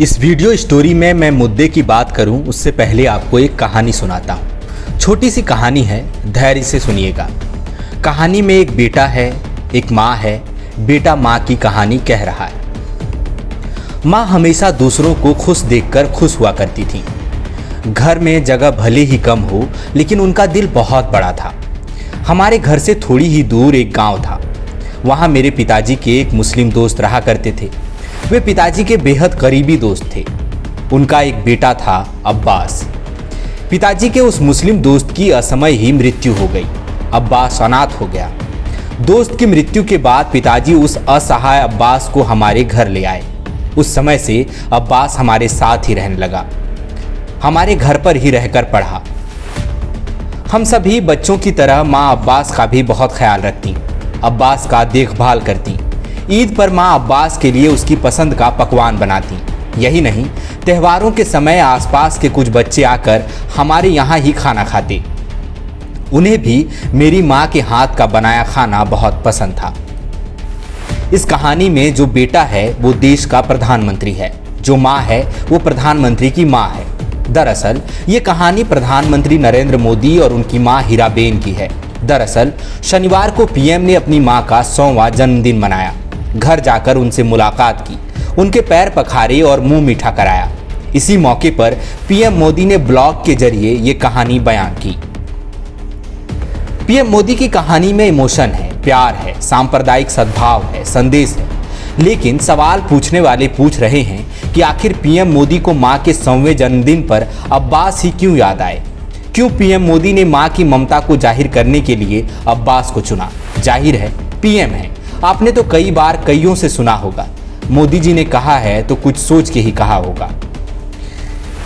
इस video story में मैं मुद्दे की बात करूं उससे पहले आपको एक कहानी सुनाता हूं। छोटी सी कहानी है, धैर्य से सुनिएगा। कहानी में एक बेटा है, एक माँ है। बेटा माँ की कहानी कह रहा है। माँ हमेशा दूसरों को खुश देखकर खुश हुआ करती थी। घर में जगह भले ही कम हो, लेकिन उनका दिल बहुत बड़ा था। हमारे घर से थोड़ी ही दूर एक गांव था। वहाँ मेरे पिताजी के एक मुस्लिम दोस्त रहा करते थे। वे पिताजी के बेहद करीबी दोस्त थे। उनका एक बेटा था, अब्बास। पिताजी के उस मुस्लिम दोस्त की असमय ही मृत्यु हो गई। अब्बास अनाथ हो गया। दोस्त की मृत्यु के बाद पिताजी उस असहाय अब्बास को हमारे घर ले आए। उस समय से अब्बास हमारे साथ ही रहने लगा, हमारे घर पर ही रहकर पढ़ा। हम सभी बच्चों की तरह माँ अब्बास का भी बहुत ख्याल रखती, अब्बास का देखभाल करती। ईद पर माँ अब्बास के लिए उसकी पसंद का पकवान बनाती। यही नहीं, त्योहारों के समय आसपास के कुछ बच्चे आकर हमारे यहाँ ही खाना खाते। उन्हें भी मेरी माँ के हाथ का बनाया खाना बहुत पसंद था। इस कहानी में जो बेटा है वो देश का प्रधानमंत्री है, जो माँ है वो प्रधानमंत्री की माँ है। दरअसल ये कहानी प्रधानमंत्री नरेंद्र मोदी और उनकी माँ हीराबेन की है। दरअसल शनिवार को पीएम ने अपनी माँ का 100वां जन्मदिन मनाया। घर जाकर उनसे मुलाकात की, उनके पैर पखारे और मुंह मीठा कराया। इसी मौके पर पीएम मोदी ने ब्लॉग के जरिए ये कहानी बयान की। पीएम मोदी की कहानी में इमोशन है, प्यार है, सांप्रदायिक सद्भाव है, संदेश है। लेकिन सवाल पूछने वाले पूछ रहे हैं कि आखिर पीएम मोदी को मां के 100वें जन्मदिन पर अब्बास ही क्यों याद आए? क्यों पीएम मोदी ने मां की ममता को जाहिर करने के लिए अब्बास को चुना? जाहिर है, पीएम है। आपने तो कई बार कईयों से सुना होगा, मोदी जी ने कहा है तो कुछ सोच के ही कहा होगा।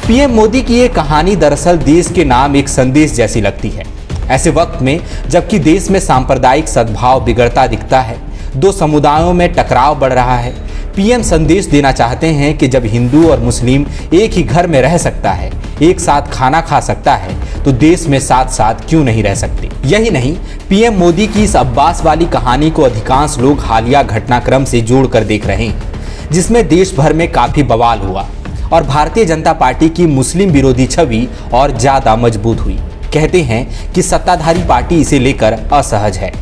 पीएम मोदी की ये कहानी दरअसल देश के नाम एक संदेश जैसी लगती है। ऐसे वक्त में जबकि देश में सांप्रदायिक सद्भाव बिगड़ता दिखता है, दो समुदायों में टकराव बढ़ रहा है, पीएम संदेश देना चाहते हैं कि जब हिंदू और मुस्लिम एक ही घर में रह सकता है, एक साथ खाना खा सकता है, तो देश में साथ साथ क्यों नहीं रह सकते। यही नहीं, पीएम मोदी की इस अब्बास वाली कहानी को अधिकांश लोग हालिया घटनाक्रम से जोड़कर देख रहे हैं, जिसमें देश भर में काफी बवाल हुआ और भारतीय जनता पार्टी की मुस्लिम विरोधी छवि और ज्यादा मजबूत हुई। कहते हैं कि सत्ताधारी पार्टी इसे लेकर असहज है।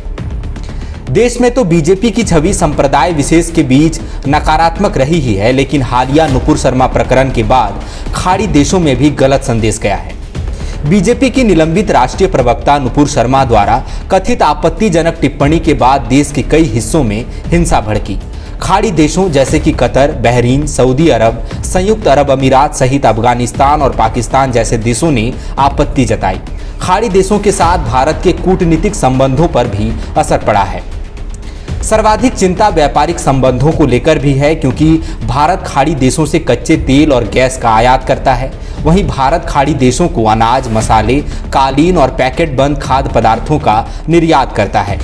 देश में तो बीजेपी की छवि संप्रदाय विशेष के बीच नकारात्मक रही ही है, लेकिन हालिया नुपुर शर्मा प्रकरण के बाद खाड़ी देशों में भी गलत संदेश गया है। बीजेपी की निलंबित राष्ट्रीय प्रवक्ता नुपुर शर्मा द्वारा कथित आपत्तिजनक टिप्पणी के बाद देश के कई हिस्सों में हिंसा भड़की। खाड़ी देशों जैसे कि कतर, बहरीन, सऊदी अरब, संयुक्त अरब अमीरात सहित अफगानिस्तान और पाकिस्तान जैसे देशों ने आपत्ति जताई। खाड़ी देशों के साथ भारत के कूटनीतिक संबंधों पर भी असर पड़ा है। सर्वाधिक चिंता व्यापारिक संबंधों को लेकर भी है, क्योंकि भारत खाड़ी देशों से कच्चे तेल और गैस का आयात करता है। वहीं भारत खाड़ी देशों को अनाज, मसाले, कालीन और पैकेट बंद खाद्य पदार्थों का निर्यात करता है।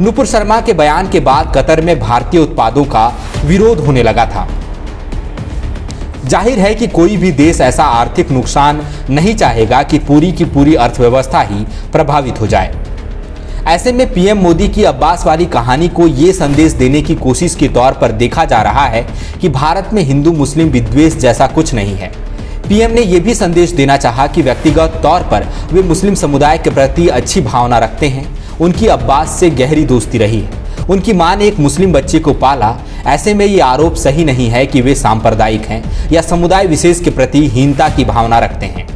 नुपुर शर्मा के बयान के बाद कतर में भारतीय उत्पादों का विरोध होने लगा था। जाहिर है कि कोई भी देश ऐसा आर्थिक नुकसान नहीं चाहेगा कि पूरी की पूरी अर्थव्यवस्था ही प्रभावित हो जाए। ऐसे में पीएम मोदी की अब्बास वाली कहानी को ये संदेश देने की कोशिश के तौर पर देखा जा रहा है कि भारत में हिंदू मुस्लिम विद्वेष जैसा कुछ नहीं है। पीएम ने यह भी संदेश देना चाहा कि व्यक्तिगत तौर पर वे मुस्लिम समुदाय के प्रति अच्छी भावना रखते हैं। उनकी अब्बास से गहरी दोस्ती रही है। उनकी मां ने एक मुस्लिम बच्चे को पाला। ऐसे में ये आरोप सही नहीं है कि वे सांप्रदायिक हैं या समुदाय विशेष के प्रति हीनता की भावना रखते हैं।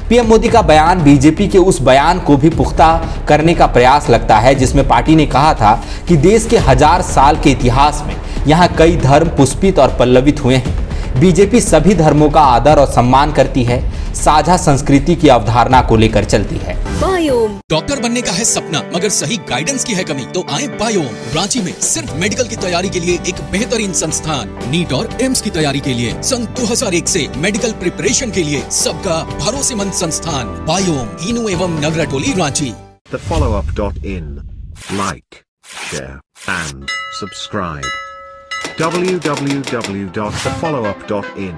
पीएम मोदी का बयान बीजेपी के उस बयान को भी पुख्ता करने का प्रयास लगता है, जिसमें पार्टी ने कहा था कि देश के 1000 साल के इतिहास में यहाँ कई धर्म पुष्पित और पल्लवित हुए हैं। बीजेपी सभी धर्मों का आदर और सम्मान करती है, साझा संस्कृति की अवधारणा को लेकर चलती है। बायोम डॉक्टर बनने का है सपना, मगर सही गाइडेंस की है कमी, तो आए बायोम। रांची में सिर्फ मेडिकल की तैयारी के लिए एक बेहतरीन संस्थान, नीट और एम्स की तैयारी के लिए सन 2001 से मेडिकल प्रिपरेशन के लिए सबका भरोसेमंद संस्थान बायोम, इनू एवं नगरा टोली, Ranchi. thefollowup.in. Like, share and subscribe. www.thefollowup.in